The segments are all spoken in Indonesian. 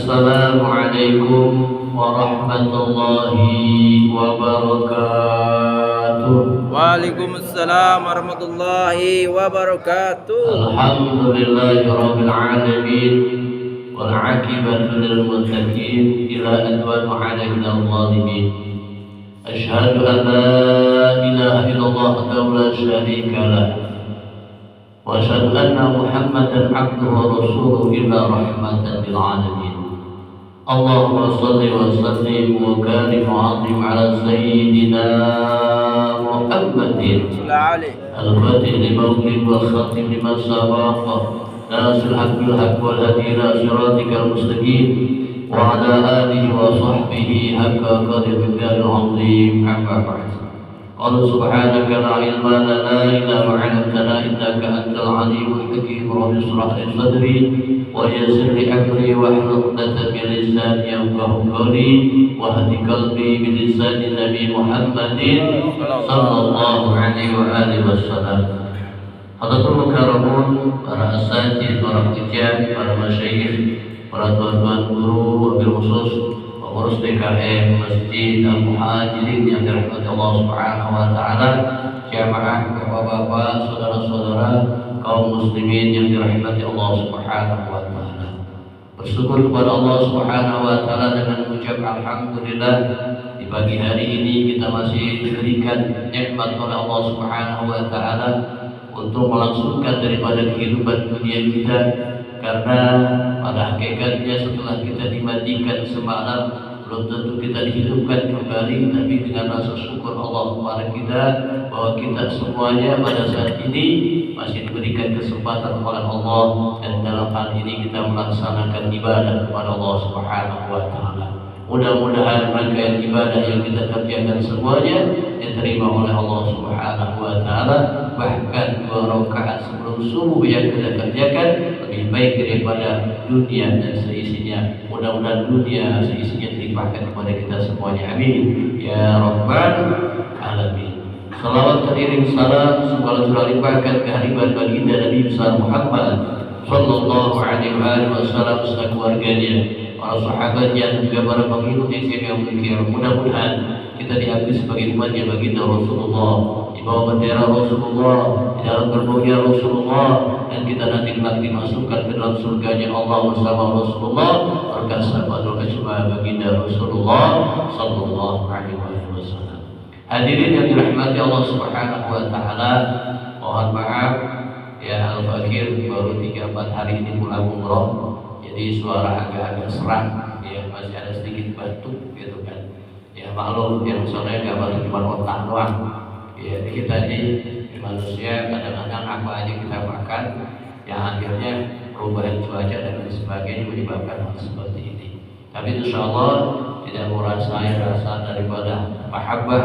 Assalamualaikum warahmatullahi wabarakatuh. Waalaikumsalam warahmatullahi wabarakatuh. Alhamdulillahi rabbil alamin wal aqibatu lil muttaqin ila adwan ala minal zalimin. Asyhadu an la ilaha illallah wahdahu la syarika lah wa asyhadu anna Muhammadan abduhu wa rasuluhu ila rahmatan lil alamin. Allahumma salli wa sallim wa karim wa azim ala sayyidina Muhammadin al-fatih lima ughliqa wal khatim lima sabaqa nasiril haqqi bil haqqi wal hadi ila siratikal mustaqim wa ala alihi wa sahbihi haqqa qadrihi al-azim. Amma ba'd. Qala subhanaka la ilma lana illa ma 'allamtana innaka antal alimul hakim. Rabbi shrah li sadri wa yassir li amri wahlul 'uqdatam min lisani yafqahu qawli wahdi qalbi bi lisani Nabi Muhammadin sallallahu alaihi wa alihi wasallam. Hadirin mukarramun, para asatidz, para pengajar, para masyayikh, para tuan-tuan guru, wabil khusus pengurus DKM Masjid Al-Muhajirin yang dirahmati Allah Subhanahu wa taala, jamaah bapak-bapak, saudara-saudara kaum muslimin yang dirahmati Allah Subhanahu wa taala. Bersyukur kepada Allah Subhanahu wa taala dengan mengucap alhamdulillah, di pagi hari ini kita masih diberikan nikmat oleh Allah Subhanahu wa taala untuk melangsungkan daripada kehidupan dunia kita, karena pada hakikatnya setelah kita dimatikan semalam belum tentu kita dihidupkan kembali, tapi dengan rasa syukur Allah kepada kita bahwa kita semuanya pada saat ini masih diberikan kesempatan oleh Allah, dan dalam hal ini kita melaksanakan ibadah kepada Allah Subhanahu wa taala. Mudah-mudahan rangkaian ibadah yang kita kerjakan semuanya diterima oleh Allah Subhanahu wa taala. Bahkan 2 rakaat sebelum subuh yang kita kerjakan lebih baik daripada dunia dan seisinya. Mudah-mudahan dunia seisinya dilimpahkan kepada kita semuanya. Amin ya rabbal alamin. Salawat teriring salam semoga terlimpahkan kehadiran baginda Nabi besar Muhammad sallallahu alaihi wasallam beserta keluarganya, para sahabatnya, dan juga para pengikut yang mulia. Mudah-mudahan kita diambil sebagai umatnya baginda Rasulullah, di bawah bendera Rasulullah, di dalam gerbongnya Rasulullah, dan kita nanti kelak dimasukkan ke dalam surganya Allah bersama Rasulullah berkat sahabat baginda Rasulullah sallallahu alaihi wasallam. Hadirin yang dirahmati Allah Subhanahu wa taala, mohon maaf ya, Al-Fakir baru 3-4 hari ini pulang umroh, jadi suara agak-agak serak ya, masih ada sedikit batuk gitu kan ya. Maklum yang soalnya gak batuk cuma otak doang ya. Kita ini manusia kadang-kadang apa aja kita makan yang akhirnya perubahan cuaca dan lain sebagainya menyebabkan hal seperti ini. Tapi insya Allah tidak merasai rasa daripada mahabbah,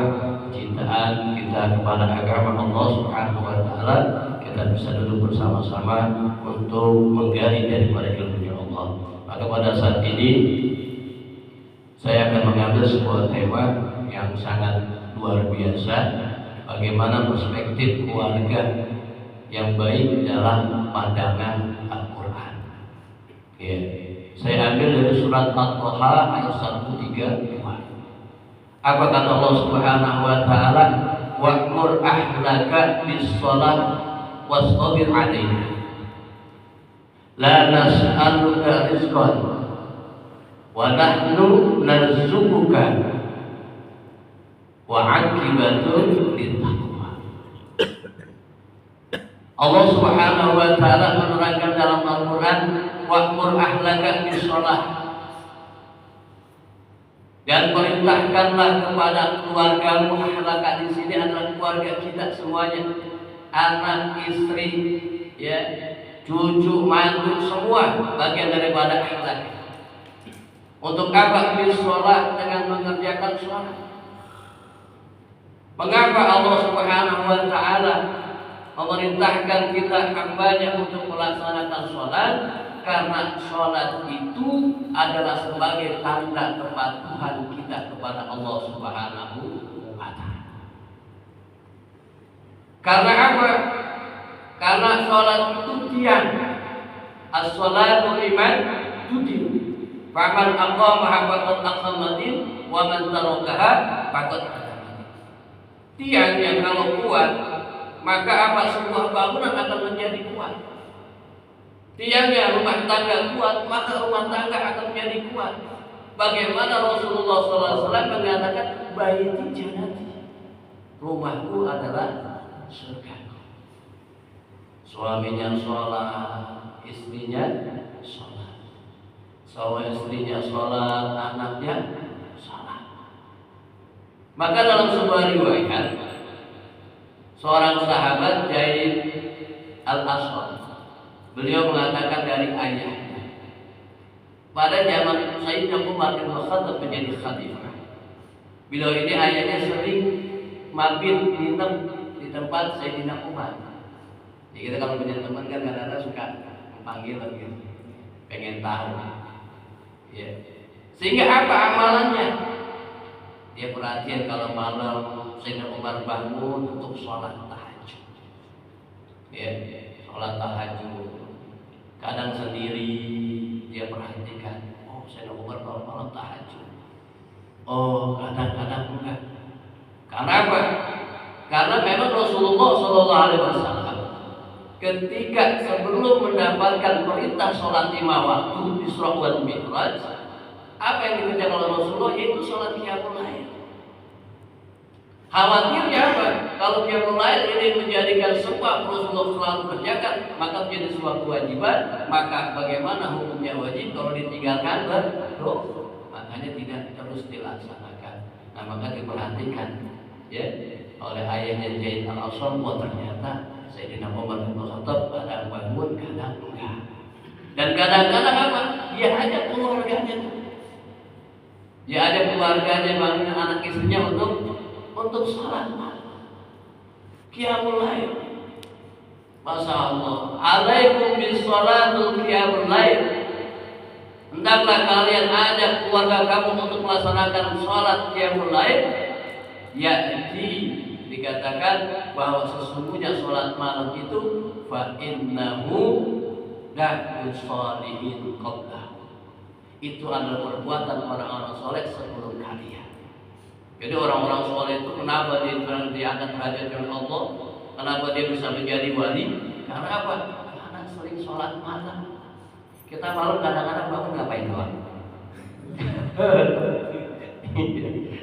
cintaan kita kepada agama Allah Subhanahu wa taala, kita bisa duduk bersama-sama untuk menggali daripada ilmunya Allah. Maka pada saat ini saya akan mengambil sebuah tema yang sangat luar biasa, bagaimana perspektif keluarga yang baik dalam pandangan Al-Quran ya. Saya ambil dari surat At-Taha ayat 132. Apa kata Allah Subhanahu wa taala? Wa'mur ahlaka bis-shalah wastabir 'alaiha la nas'aluka rizqan wa nahnu narzuquka wa 'aqibatun lit-taqwa. Allah Subhanahu wa taala menerangkan dalam Al-Qur'an, wa'mur ahlaka bis-shalah, dan perintahkanlah kepada keluargamu. Ahlaka di sini adalah keluarga kita semuanya, anak, istri, ya, cucu, mantu, semua bagian daripada ahlak. Untuk apa? Bis-shalah, dengan mengerjakan sholat. Mengapa Allah Subhanahu wa taala memerintahkan kita hambanya untuk melaksanakan sholat? Karena sholat itu adalah sebagai tanda kepatuhan kita kepada Allah Subhanahu wa taala. Karena apa? Karena sholat itu tiang. As-sholatu liman tudin. Faman aqamaha faqad aqamatin wa man tarakaha faqad aqamatin. Tiang yang kalau kuat, maka apa sebuah bangunan akan menjadi kuat. Tiangnya rumah tangga kuat, maka rumah tangga akan menjadi kuat. Bagaimana Rasulullah SAW mengatakan, baiti jannati, rumahku adalah surga. Suaminya sholat, istrinya sholat. Istrinya sholat, anaknya sholat. Maka dalam sebuah riwayat, seorang sahabat Zaid Al-Aswad, beliau mengatakan dari ayahnya, pada zaman Sayyidina Umar bin Khattab menjadi khalifah, beliau ini ayahnya sering mabit nginep di tempat Sayyidina Umar. Jadi kita kalau punya teman kan kadang-kadang suka memanggil gitu, pengen tahu, ya. Sehingga apa amalannya? Dia perhatian kalau malam Sayyidina Umar bangun untuk sholat tahajud, ya, sholat tahajud. Kadang sendiri dia perhatikan, oh Sayyidina Umar kalau malam tahajud. Oh kadang-kadang enggak. Karena apa? Karena memang Rasulullah SAW ketika sebelum mendapatkan perintah sholat 5 waktu di Isra wal Mi'raj, apa yang dikerjakan oleh Rasulullah yaitu sholat qiyamul lail. Khawatirnya apa? Kalau qiyamul lail ini menjadikan sebab Rasulullah selalu kerjakan, maka menjadi sebuah kewajiban. Maka bagaimana hukumnya wajib kalau ditinggalkan berdosa? Makanya tidak terus dilaksanakan. Nah maka diperhatikan, ya, oleh ayahnya Zaid Al-Aswad, ternyata Sayyidina Umar bin Khattab kadang bangun, kadang enggak. Dan kadang-kadang apa? Dia ajak keluarganya. Dia ajak keluarganya, bangun anak istrinya untuk salat malam, qiyamul lail. Masya Allah. Alaikum bis salatul qiyamul lail. Hendaklah kalian ajak keluarga kamu untuk melaksanakan salat qiyamul lail. Yaitu dikatakan bahwa sesungguhnya sholat malam itu fa innahu da'u sholihin qablahu, itu adalah perbuatan orang-orang soleh sebelum kalian. Jadi orang-orang soleh itu kenapa dia diangkat derajat oleh Allah, kenapa dia bisa menjadi wali? Karena apa? Karena sering sholat malam. Kita malam kadang-kadang bangun ngapain doang?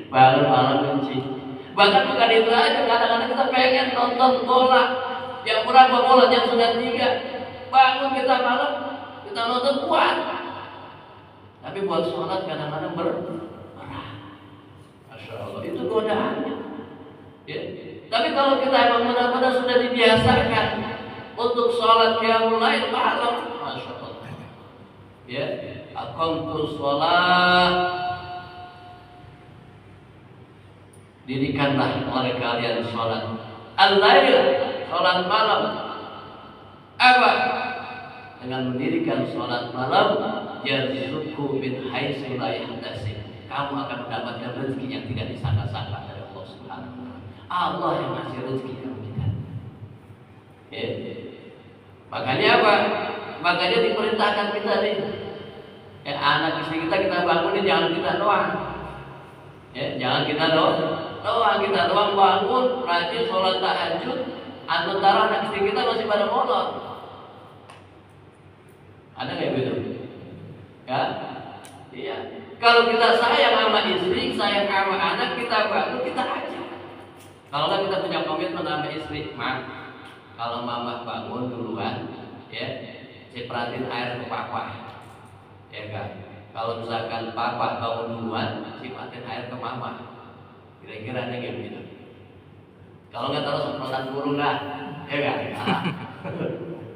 Bangun malam benci. Bahkan bukan itu aja, kadang-kadang kita pengen nonton bola. Yang berapa bola jam 9.03, bangun kita malam, kita nonton kuat. Tapi buat sholat kadang-kadang berat. Masya Allah, itu godaannya, ya. Tapi kalau kita emang benar-benar sudah dibiasakan untuk sholat qiyamul lail malam, Masya Allah, ya, aqamtus sholat, dirikanlah oleh kalian sholat al-lail, sholat malam. Apa? Dengan mendirikan sholat malam, yarzuqhu min haitsu la yahtasib, kamu akan mendapatkan rezeki yang tidak disangka-sangka dari Allah Subhanahu wa taala. Allah yang ngasih rezeki kamu kita. Ya. Makanya apa? Makanya diperintahkan kita nih, anak istri kita bangunin, jangan kita doang. Ya, jangan kita doang, kita doang bangun, rajin sholat tahajud, antara anak istri kita masih pada molor. Ada nggak gitu? Ya, iya. Kalau kita sayang sama istri, sayang sama anak, kita bangun, kita aja. Kalau nggak kita punya komitmen sama istri, kalau mama bangun duluan, ya, perhatiin air ke papa, ya kan? Kalau misalkan papa bangun duluan, simpatin air ke mama. Kira-kira ada kayak begitu. Kalau nggak taruh semprotan burung dah, ya kan?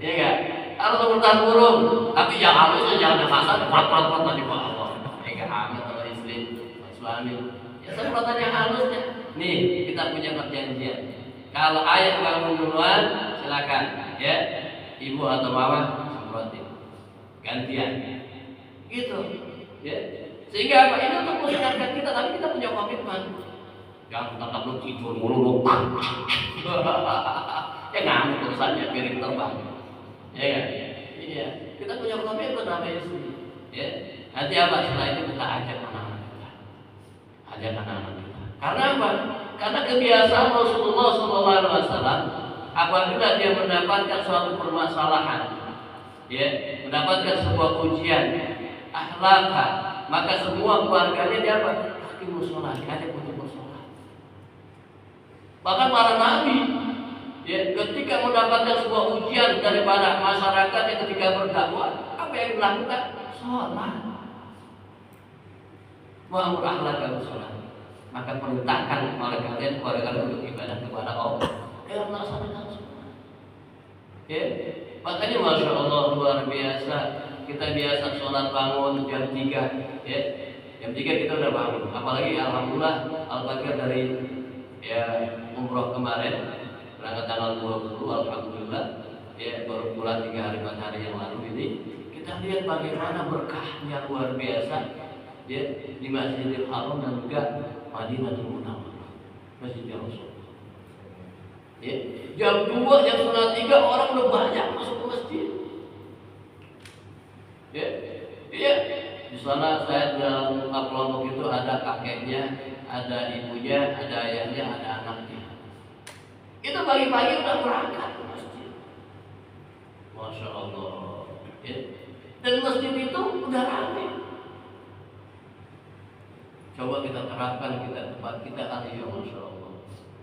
Ya kan? Taruh semprotan burung, tapi yang halusnya jangan dimasak, pot tadi pak Allah. Ya kan? Hamil kalau istri, suami, ya semprotan yang halusnya. Nih kita punya perjanjian. Kalau ayah bangun duluan, silakan, ya, ibu atau mama semprotin, gantian. Gitu, ya. Sehingga apa? Ini untuk mengingatkan kita, tapi kita punya komitmen. Jangan tetap lu tidur mulu, ya ngamuk urusannya, piring terbang. Ya kan? Iya. Kita punya komitmen sama istri, ya. Nanti apa? Setelah itu kita ajak anak-anak kita. Ajak anak-anak kita. Karena apa? Karena kebiasaan Rasulullah SAW, apabila dia mendapatkan suatu permasalahan, ya, mendapatkan sebuah ujian, akhlak, maka semua keluarganya dia apa? Hakimus sholat, diajak untuk bersolat. Bahkan para nabi, ya, ketika mendapatkan sebuah ujian daripada masyarakatnya ketika berdakwah, apa yang dilakukan? Sholat. Wa'mur ahlaka bis-sholat. Maka perintahkan oleh kalian kepada kalian untuk ibadah kepada Allah. Dia melaksanakan sholat. Ya, makanya masya Allah luar biasa. Kita biasa sholat bangun jam 3, ya. Jam 3 kita udah bangun. Apalagi alhamdulillah al-fakir dari ya umroh kemarin berangkat tanggal 20, alhamdulillah, ya baru pulang 3 hari 4 hari yang lalu ini. Kita lihat bagaimana berkahnya luar biasa, ya, di Masjidil Haram dan juga Madinatul Munawwarah, Masjidil Rasul. Ya, jam 2, jam setengah 3 orang udah banyak masuk ke masjid. Ya, iya. Di sana saya dalam kelompok itu ada kakeknya, ada ibunya, ada ayahnya, ada anaknya. Itu pagi-pagi udah berangkat ke masjid. Masya Allah. Ya. Dan masjid itu udah ramai. Coba kita terapkan kita tempat kita kali ya, Masya Allah.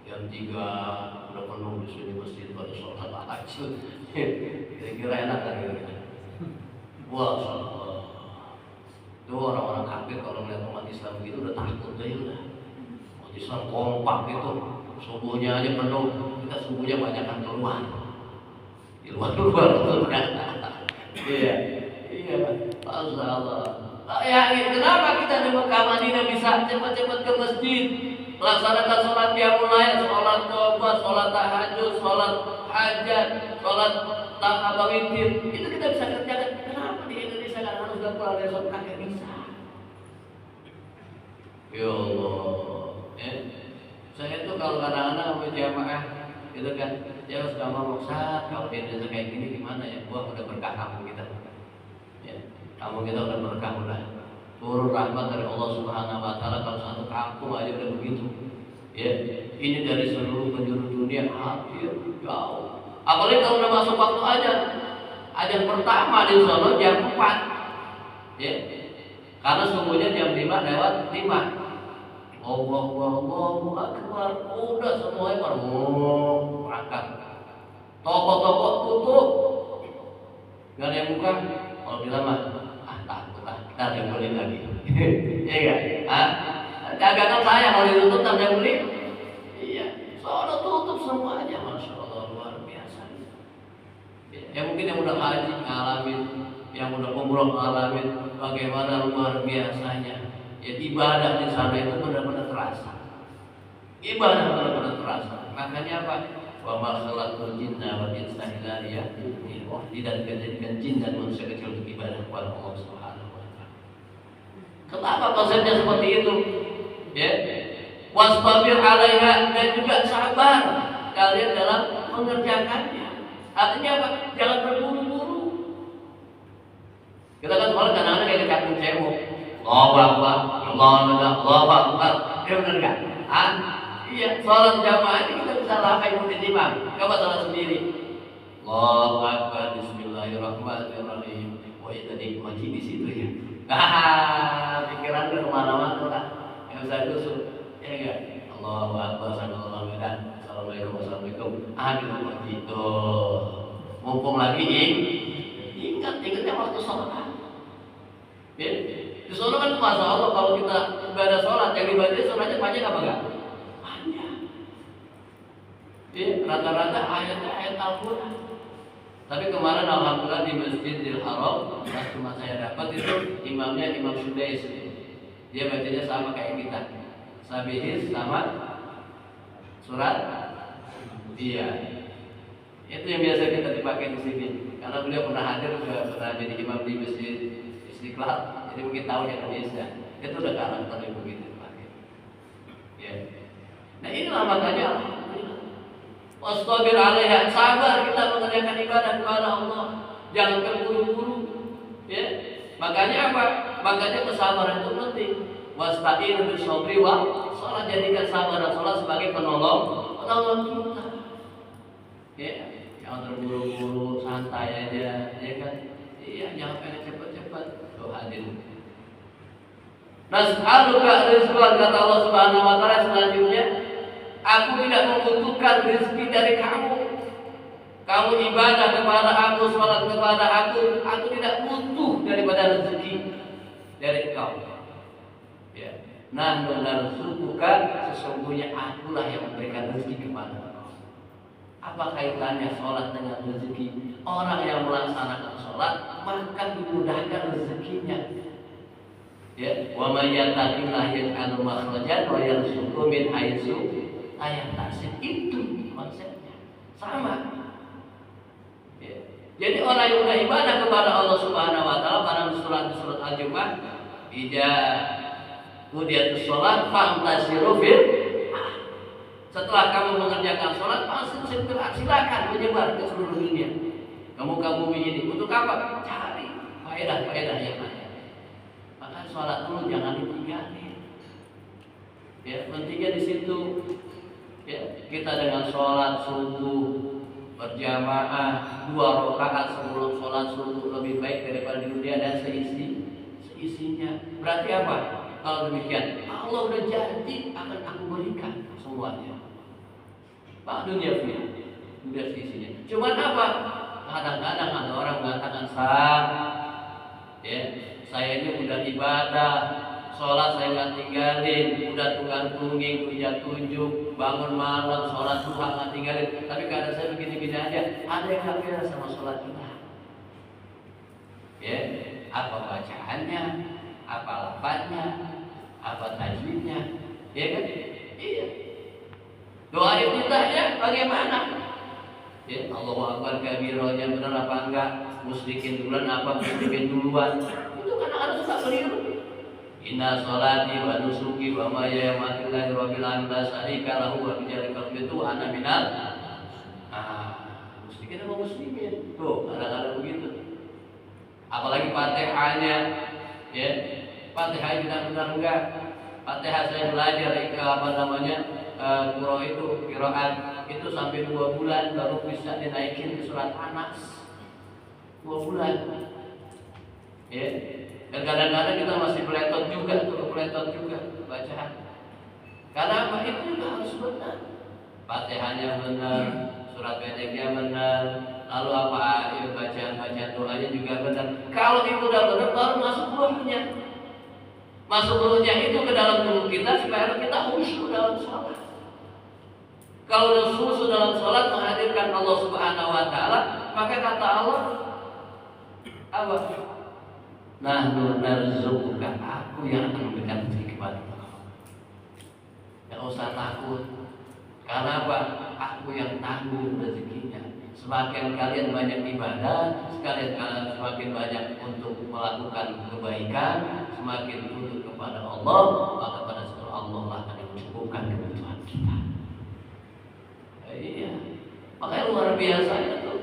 Jam 3 udah penuh di sini masjid pada sholat tahajud. Kira-kira enak kan gitu. Masya Allah. Itu orang-orang kafir kalau melihat umat Islam gitu udah takut deh udah. Umat Islam kompak itu. Subuhnya aja penuh. Kita subuhnya banyakkan keluar. Di luar-luar tuh kan. Iya. Iya. Masya Allah. Ya, kenapa kita di Mekah Madinah bisa cepat-cepat ke masjid, melaksanakan sholat qiyamul lail, sholat tobat, sholat tahajud, sholat hajat, sholat witir, itu kita bisa kerjakan. Kenapa di Indonesia kan harus gak pulang dari sholat kagak bisa? Ya Allah, saya itu kalau kadang-kadang mau jamaah, gitu kan, ya harus gak mau saat kalau di Indonesia kayak gini gimana ya? Buah udah berkah kamu kita. Kamu kita udah berkah udah turun rahmat dari Allah Subhanahu Wa Taala. Kalau satu kampung aja udah begitu, ya ini dari seluruh penjuru dunia hampir jauh. Apalagi kalau udah masuk waktu ajan pertama di sana jam 4, ya, karena subuhnya jam 5 lewat 5. Allahu Akbar, udah semuanya baru berangkat. Toko-toko tutup, nggak ada yang buka. Kalau kita mah takut lah, kita yang beli lagi. Iya kan? Dagangan saya kalau ditutup tak ada beli. Iya, soalnya tutup semuanya, Masya Allah luar biasa. Ya mungkin yang udah haji ngalamin, yang udah umroh ngalamin, bagaimana luar biasanya. Ya ibadah di sana itu benar-benar terasa. Ibadah benar-benar terasa. Makanya apa? Wa ma khalaqtul jinna wal insa illa liya'budun. Tidak dijadikan jin dan manusia kecil untuk ibadah kepada Allah Subhanahu wa Ta'ala. Kenapa konsepnya seperti itu? Ya. Wastabir 'alaiha, dan juga sabar kalian dalam mengerjakannya. Artinya apa? Jangan berburu-buru. Kita kan sekolah kadang-kadang kayak kacung cebok. Allahu Akbar, Allahu Akbar. Ya benar enggak? Iya, sholat jamaah ini kita bisa lakai mungkin imam. Coba sholat sendiri. Allahu Akbar, Bismillahirrahmanirrahim. Wah itu nikmati di situ ya. Pikiran kemana-mana lah. Yang bisa dusuk, ya enggak? Allahu Akbar, Assalamualaikum, Assalamualaikum. Gitu. Mumpung lagi ingatnya waktu sholat. Ya, di sana kan masya Allah kalau kita ibadah sholat yang dibaca sholatnya panjang apa enggak? Panjang. Ya, rata-rata ayat Al-Quran. Tapi kemarin alhamdulillah di Masjidil Haram, pas cuma saya dapat itu imamnya Imam Sudais. Dia bacanya sama kayak kita. Sabihis sama surat. Iya. Itu yang biasa kita dipakai di sini. Karena beliau pernah hadir juga pernah jadi imam di Masjid Istiqlal. Jadi mungkin tahu yang Indonesia. Itu udah karakternya begitu dipakai. Ya. Nah inilah makanya wastabir 'alaiha, sabar kita mengerjakan ibadah kepada Allah, jangan terburu-buru. Ya. Makanya apa? Makanya kesabaran itu penting. Wasta'inu bis-sabri wa shalah, jadikan sabar dan sholat sebagai penolong kita. Ya, jangan terburu-buru, santai aja, ya kan? Iya, jangan pengen cepat-cepat. Tuh hadir. Nas'aluka rizqan, kata Allah Subhanahu wa taala selanjutnya, aku tidak membutuhkan rezeki dari kamu. Kamu ibadah kepada aku, salat kepada aku tidak butuh daripada rezeki dari kau. Ya. Nahnu narzuquka, sesungguhnya akulah yang memberikan rezeki kepada kau. Apa kaitannya sholat dengan rezeki? Orang yang melaksanakan sholat maka dimudahkan rezekinya. Ya, wa may yattaqillaha yaj'al makhrajan wa yarzuqhu min haitsu la yahtasib. Itu konsepnya. Sama. Ya. Jadi orang yang sudah ibadah kepada Allah Subhanahu wa taala pada surat Al-Jumu'ah, ija qudiyatus shalah fantasiru fil. Setelah kamu mengerjakan sholat, silakan menyebar ke seluruh dunia. Kamu ini untuk apa? Cari faedah yang ada. Maka sholat dulu jangan ditinggalin. Ya, pentingnya di situ. Ya, kita dengan sholat subuh berjamaah 2 rakaat sebelum sholat subuh lebih baik daripada di dunia dan seisinya. Berarti apa? Kalau demikian, Allah udah janji akan aku berikan semuanya. Pak dunia sisinya. Cuman apa? Kadang-kadang ada orang mengatakan ya, saya ini udah ibadah, sholat saya nggak tinggalin, udah tunggang-tungging, tunjuk, bangun malam, sholat duha nggak tinggalin. Tapi keadaan saya begini-gini aja. Ada yang nggak kira sama sholat kita. Ya, apa bacaannya, apa lafadznya, apa tajwidnya, ya kan? Iya. Doa iftitahnya bagaimana? Ya, Allahu Akbar kabirahnya benar apa enggak? Musyrikin duluan apa musyrikin duluan? Itu kan harus suka keliru. Inna sholati wa nusuki wa mahyaya lillahi rabbil alamin la syarika lahu wa bidzalika umirtu ana minal musyrikin sama musyrikin. Tuh, kadang-kadang begitu. Apalagi Fatihahnya, ya. Fatihah benar-benar enggak. Fatihah saya belajar Qur'an itu qiraat itu sampai 2 bulan baru bisa dinaikin ke surat Anas. 2 bulan. Ya. Dan kadang-kadang kita masih peletot juga bacaan. Karena apa? Itu juga harus benar. Fatihahnya benar, surat pendeknya benar, lalu apa bacaan doanya juga benar. Kalau itu udah benar baru masuk ruhnya. Masuk ruhnya itu ke dalam tubuh kita supaya kita khusyuk dalam sholat. Kalau udah khusyuk dalam sholat menghadirkan Allah Subhanahu wa taala, maka kata Allah apa? Nahnu narzuquka, aku yang akan memberikan rezeki kepada kamu. Jangan usah takut. Karena apa? Aku yang tanggung rezekinya. Semakin kalian banyak ibadah, semakin banyak untuk melakukan kebaikan, semakin tunduk kepada Allah, maka pada saat Allah lah akan mencukupkan kebutuhan kita. Iya, makanya luar biasa itu.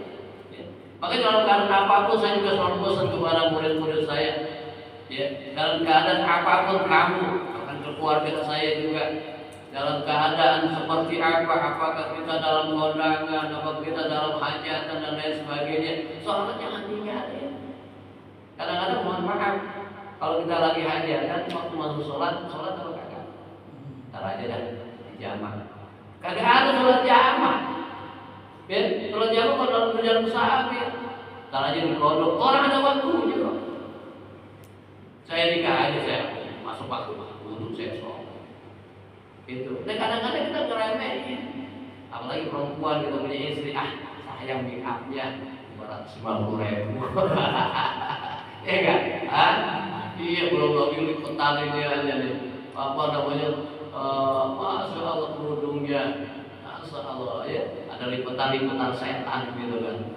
Ya. Makanya dalam keadaan apapun saya juga selalu pesan kepada murid-murid saya. Ya, dalam keadaan apapun kamu, akan ke keluarga saya juga. Dalam keadaan seperti apa, apakah kita dalam kondangan, apakah kita dalam hajatan dan lain sebagainya, sholat jangan tinggalin. Kadang-kadang mohon maaf, kalau kita lagi hajatan, waktu masuk sholat atau kagak? Ntar aja dah, jamaah. Kagak ada sholat jamaah. Ya, sholat jamaah kalau dalam perjalanan musafir, ntar aja dikodok. Orang ada waktunya kok. Saya nikah aja, saya masuk waktu untuk saya sholat. Itu. Dan kadang-kadang kita ngeremehin. Apalagi perempuan kita punya istri, sayang make upnya 250.000. Ya enggak? Iya, belum lagi lipetan ini aja nih. Apa namanya? Masya Allah kerudungnya. Masya Allah ya. Ada lipetan setan gitu kan.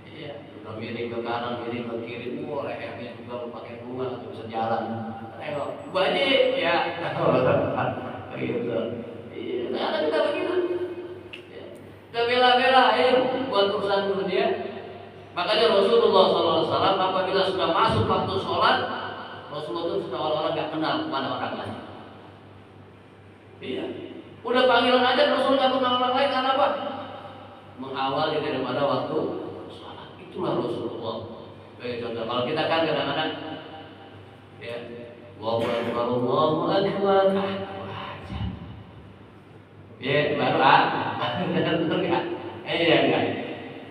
Iya, udah miring ke kanan, miring ke kiri. Lehernya juga pakai bunga untuk bisa jalan. Tengok, banyak ya. Gitu. Iya, ada kita begitu. Kita bela-belain buat urusan dunia. Makanya Rasulullah SAW apabila sudah masuk waktu sholat, Rasulullah itu seolah-olah nggak kenal kepada orang lain. Iya. Udah panggilan aja Rasul nggak kenal orang lain karena apa? Mengawali daripada waktu sholat. Itulah Rasulullah. Sebagai contoh, kalau kita kan kadang-kadang ya, Allahu Akbar, Allahu Akbar. Ya, baru benar nggak? Iya nggak?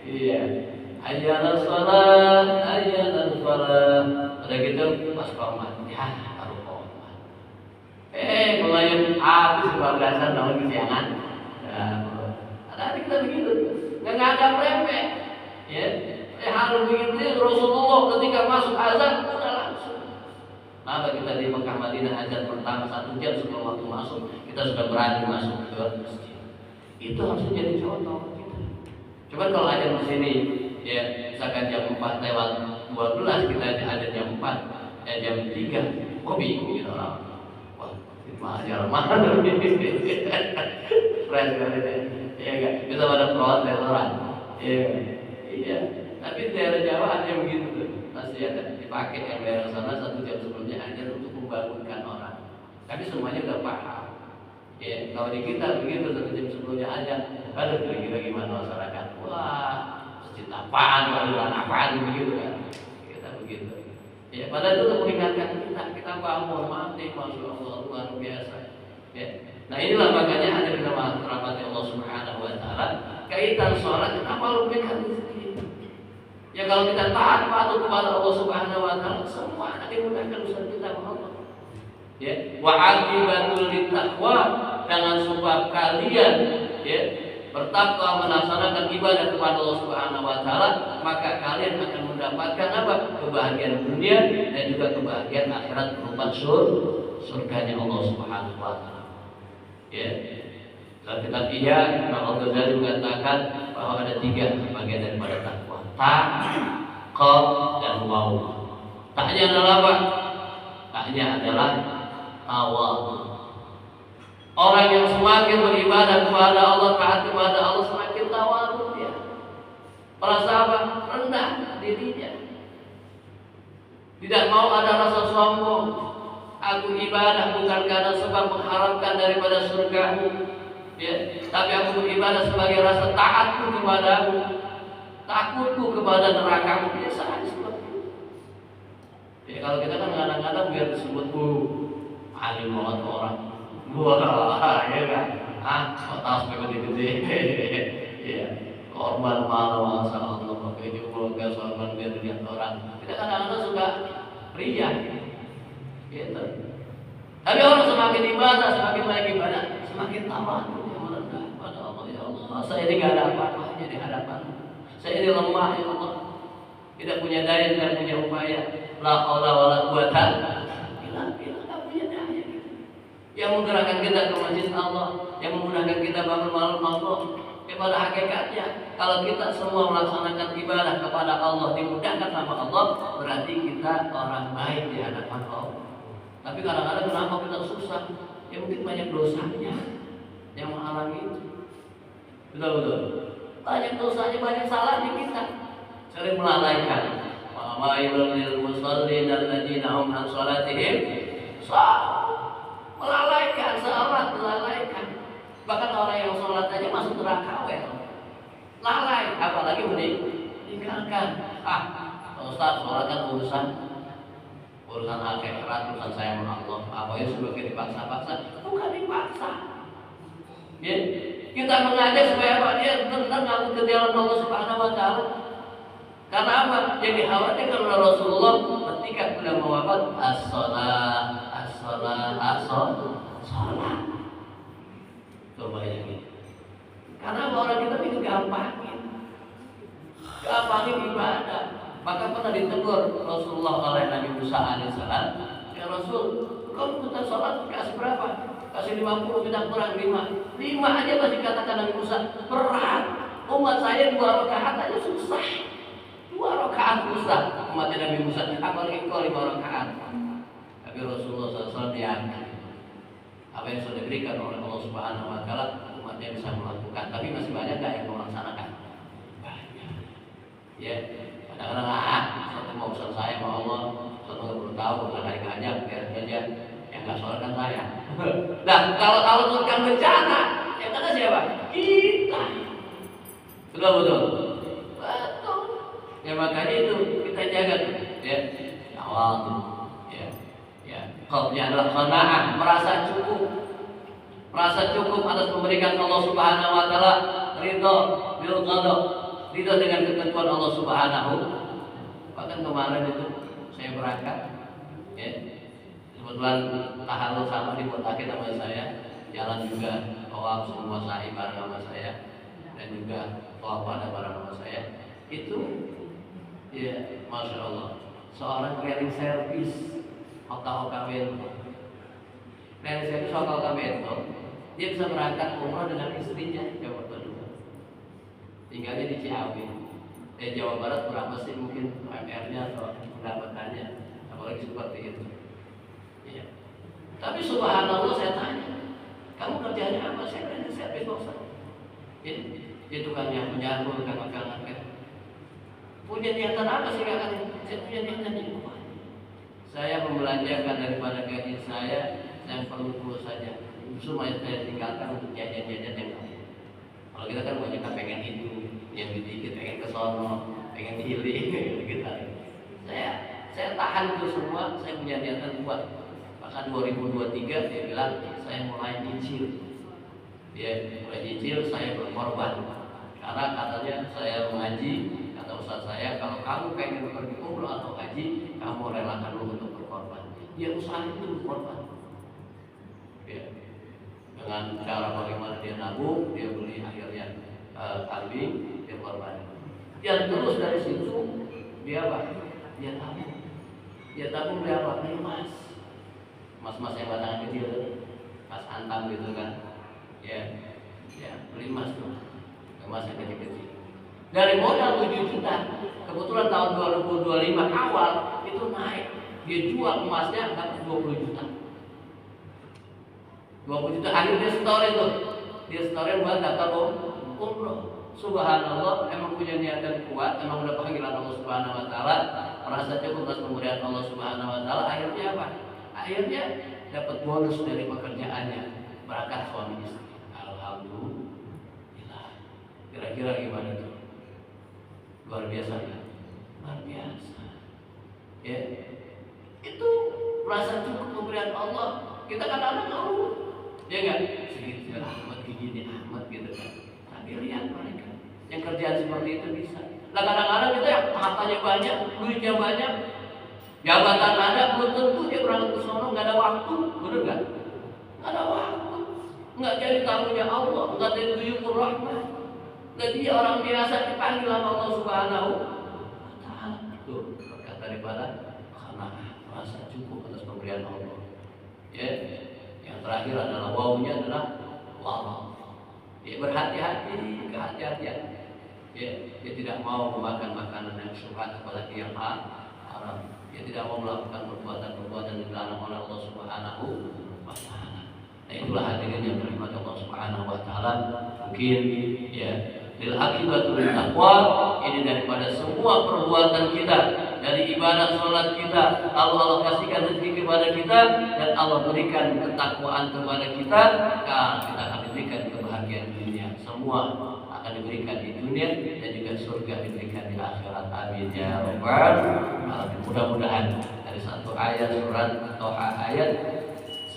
Iya. Ayyana sholat, ayyana sholat. Udah gitu pas qomat, ya baru qomat. Mulai habis kebablasan tahun kesiangan. Ada kita begitu, nggak ada remeh. Ya, hal begitu Rasulullah ketika masuk azan udah langsung. Maka kita di Mekah Madinah azan pertama 1 jam sebelum waktu masuk, kita sudah berani masuk ke masjid. Itu harus jadi contoh kita. Coba kalau azan di sini, ya misalkan jam 4 lewat 12 kita ada jam 4, jam 3, kok bingung gitu orang. Wah, itu ajar mana? Fresh kali deh. Iya enggak? Bisa pada protes orang. Iya. Tapi di daerah Jawa ada yang begitu tuh. Masih ada dipakai yang daerah sana 1 jam sebelumnya aja untuk membangunkan orang. Tapi semuanya udah paham. Ya, kalau di kita begitu 1 jam sebelumnya aja, aduh kira-kira gimana masyarakat? Wah, masjid apaan, aliran apaan begitu kan? Kita begitu. Ya, padahal itu untuk mengingatkan kita bangun mati, masya Allah luar biasa. Ya. Nah inilah makanya ada kita rahmati Allah Subhanahu Wa Taala. Kaitan sholat kenapa lupakan rezeki? Ya kalau kita taat patuh kepada Allah Subhanahu Wa Taala, semua akan dimudahkan urusan kita Allah. Ya, wa aqibatul littaqwa, dengan sebab kalian ya bertakwa melaksanakan ibadah kepada Allah Subhanahu Wa Taala, maka kalian akan mendapatkan apa? Kebahagiaan dunia dan juga kebahagiaan akhirat berupa surganya Allah Subhanahu Wa Taala. Ya, dalam kitab Ihya Imam Al-Ghazali mengatakan bahwa ada 3 bagian daripada takwa: ta, qa, dan waw. Taknya adalah apa? Taknya adalah tawadhu. Orang yang semakin beribadah kepada Allah, taat kepada Allah, semakin tawadhu dia. Merasa apa? Rendah dirinya. Tidak mau ada rasa sombong. Aku ibadah bukan karena sebab mengharapkan daripada surgamu, ya, tapi aku beribadah sebagai rasa taatku kepadamu, takutku kepada nerakamu. Biasa aja seperti itu. Ya, kalau kita kan kadang-kadang biar disebut alim banget orang, wah, ya kan, otak gede-gede, ya, korban malu, masya Allah, pakai juga sorban biar dilihat orang. Kita kadang-kadang suka ria. Gitu. Tapi orang semakin ibadah, semakin banyak ibadah, semakin tawadhu dia merendah pada Allah. Ya Allah, saya ini gak ada apa-apanya di hadapan. Saya ini lemah ya Allah, tidak punya daya, tidak punya upaya. La haula wala quwata illa billah. Tidak punya daya. Yang menggerakkan kita ke masjid Allah, yang memudahkan kita bangun malam Allah. Pada hakikatnya, kalau kita semua melaksanakan ibadah kepada Allah, dimudahkan sama Allah, berarti kita orang baik di hadapan Allah. Tapi kadang-kadang kenapa kita susah? Ya mungkin banyak dosanya yang menghalangi itu. Betul-betul. Banyak dosanya, banyak salahnya kita. Sering melalaikan. Ma'amailul lil musallin alladzina hum an shalatihim melalaikan, salat melalaikan. Bahkan orang yang sholat aja masuk neraka lalai, apalagi meninggalkan. Ustaz, sholat kan urusan akhirat, urusan saya sama Allah. Apa ya sebagai dipaksa-paksa? Bukan dipaksa. Ya, kita mengajak supaya apa? Dia benar ngaku ke jalan Allah Subhanahu Wa Taala. Karena apa? Jadi khawatir oleh Rasulullah ketika beliau mewafat, as-shalah. Coba ya gitu. Karena orang kita itu gampangin ibadah. Maka pernah ditegur Rasulullah oleh Nabi Musa alaihissalam, ya Rasul, kau minta sholat kasih berapa? Kasih 50, kita kurang 5 aja masih katakan Nabi Musa, berat. Umat saya 2 rakaat aja susah. 2 rakaat susah umatnya Nabi Musa, apalagi kau 5 rakaat. Tapi Rasulullah SAW yakin apa yang sudah diberikan oleh Allah Subhanahu Wa Taala, umatnya bisa melakukan. Tapi masih banyak nggak yang melaksanakan? Banyak. Ya, kadang-kadang satu mau selesai sama Allah, satu nggak perlu tahu kalau ngajak biar aja yang nggak sholat kan saya. Nah kalau tukang bencana yang kena siapa? Kita. Betul betul. Betul. Ya makanya itu kita jaga ya awal tuh ya qalbnya adalah qanaah, merasa cukup atas pemberikan Allah Subhanahu wa taala, ridho bil qada, ridho dengan ketentuan Allah Subhanahu. Bahkan kemarin itu saya berangkat ya kebetulan tahalul sama di kota kita sama saya, jalan juga tawaf semua sa'i bareng sama saya dan juga tawaf pada bareng sama saya itu ya masya Allah seorang cleaning service hotel Bento. Cleaning service hotel Bento, dia bisa berangkat umroh dengan istrinya Jawa Barat. Tinggalnya di Ciawi. Jawa Barat berapa sih mungkin UMR-nya atau pendapatannya? Apalagi seperti itu. Ya. Tapi subhanallah saya tanya, kamu kerjanya apa? Saya cleaning service bosan. Dia tukangnya penyampur, kakak-kakak. Punya niatan apa sih kakak? Saya punya niatan ini. Saya membelanjakan daripada gaji saya yang perlu saja. Semua saya tinggalkan untuk jajan-jajan yang lain. Kalau kita kan banyak pengen itu, yang dikit pengen ke sono, pengen healing, gitu. Saya tahan itu semua. Saya punya niatan buat. Maka 2023 dia bilang saya mulai nyicil. Dia mulai nyicil, saya berkorban. Karena katanya saya mengaji. Kata ustaz saya, kalau kamu pengen pergi umroh atau haji, kamu relakan dulu untuk berkorban. Ya usaha itu berkorban. Ya. Dengan cara bagaimana dia nabung, dia beli akhirnya kambing, dia korban. Dan terus dari situ dia apa? Dia tabung. Dia tabung dia apa? Beli emas. Emas-emas yang batangan kecil, emas antam gitu kan? Ya, beli emas tuh, emas yang kecil-kecil. Dari modal 7 juta, kebetulan tahun 2025 awal itu naik. Dia jual emasnya dapat 20 juta. 20 juta akhirnya store itu. Dia store buat daftar umroh. Subhanallah, emang punya niatan kuat, emang udah panggilan Allah Subhanahu wa taala, merasa cukup atas pemberian Allah Subhanahu wa taala, akhirnya apa? Akhirnya dapat bonus dari pekerjaannya, berangkat suami istri. Alhamdulillah. Kira-kira gimana tuh? Luar biasa ya, luar biasa. Ya, itu merasa cukup pemberian Allah. Kita kadang-kadang tahu, ya nggak? Sedikit Ahmad gini Ahmad gitu kan. Tapi lihat mereka yang kerjaan seperti itu bisa. Nah kadang-kadang kita yang hartanya banyak, duitnya banyak, jabatan ada, belum tentu dia berangkat ke sono nggak ada waktu, benar nggak? Nggak ada waktu, nggak jadi tamunya Allah, nggak jadi duyukur rahmat. Jadi orang biasa dipanggil sama Allah Subhanahu wa taala. Itu berkat daripada karena merasa cukup atas pemberian Allah. Ya, yang terakhir adalah wawunya adalah wara. Ya berhati-hati, kehati-hatian. Ya, dia tidak mau memakan makanan yang syubhat apalagi yang haram. Dia tidak mau melakukan perbuatan-perbuatan yang dilarang oleh Allah Subhanahu wa taala. Nah, itulah hadirin yang dirahmati Allah Subhanahu wa taala. Mungkin ya lil akibatul taqwa ini daripada semua perbuatan kita, dari ibadah sholat kita, Allah kasihkan rezeki kepada kita dan Allah berikan ketakwaan kepada kita, kita akan diberikan kebahagiaan dunia. Semua akan diberikan di dunia dan juga surga diberikan di akhirat. Amin ya rabbal alamin. Mudah-mudahan dari satu ayat surat Toha ayat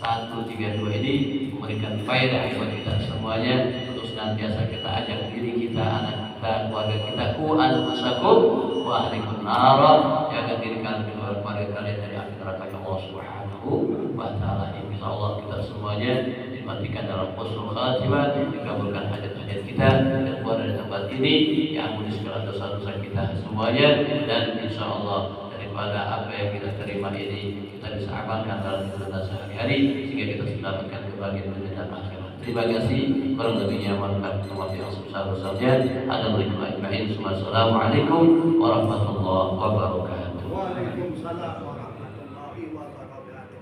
132 ini memberikan faedah buat kita semuanya. Terus senantiasa kita ajak diri kita, anak kita, keluarga kita, ku anfusakum wa ahlikum nara, jaga diri kalian dan keluarga kalian dari api neraka Allah Subhanahu wa taala. Insyaallah kita semuanya dimatikan dalam husnul khatimah, dikabulkan hajat-hajat kita dan keluar dari tempat ini, diampuni segala dosa-dosa kita semuanya, dan insyaallah daripada apa yang kita terima ini kita bisa amalkan dalam hidup kita sehari-hari sehingga kita mendapatkan kebahagiaan dunia dan akhirat. Terima kasih. Kurang lebihnya mohon maaf yang sebesar-besarnya. Assalamualaikum warahmatullahi wabarakatuh. Waalaikumsalam warahmatullahi wabarakatuh.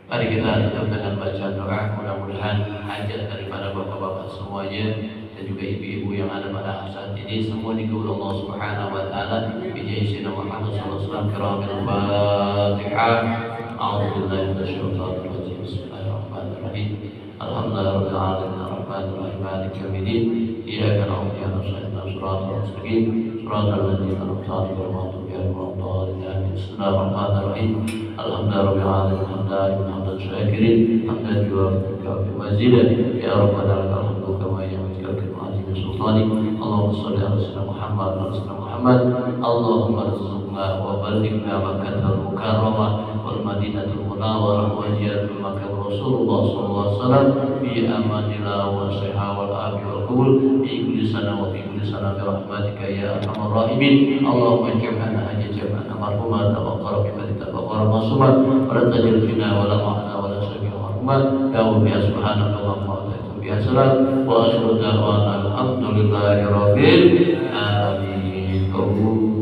Mari kita tutup dengan baca doa. Mudah-mudahan hajat daripada bapak-bapak semuanya dan juga ibu-ibu yang ada pada saat ini semua dikabul Allah Subhanahu wa taala bi jayyidina Muhammad sallallahu alaihi wasallam karamil Fatihah. A'udzubillahi minasyaitonir rajim. Bismillahirrahmanirrahim. Alhamdulillahirabbil alamin arrahmanir rahim maliki yaumiddin. Iyyaka na'budu wa iyyaka nasta'in shiratal mustaqim shiratal ladzina an'amta 'alaihim ghairil maghdubi 'alaihim waladdallin. Bismillahirrahmanirrahim. Alhamdulillahirabbil alamin hamdan syakirin hamdan yuwafiqu mazidan ya rabbana lakal hamdu kama yanbaghi li jalali sultanik. Allahumma shalli ala sayyidina Muhammad wa ala sayyidina Muhammad. Allahumma arzuqna wa ballighna Makkah al-Mukarramah wal Madinatul Munawwarah wa ziyaratul makan Rasulullah sallallahu alaihi wasallam bi amanillah wa sihah wal afi wal qabul bi kulli sana wa bi kulli sana bi rahmatika ya arhamar rahimin. Allahumma jam'ana hajja jam'ana marhumat wa qarrabna taqabbal masuma wa la tajil fina wa la ma'na wa la sabiha marhumat ya rabbi subhanakallahumma wa bihamdika wa asyhadu an la ilaha illa anta alhamdulillahi rabbil alamin.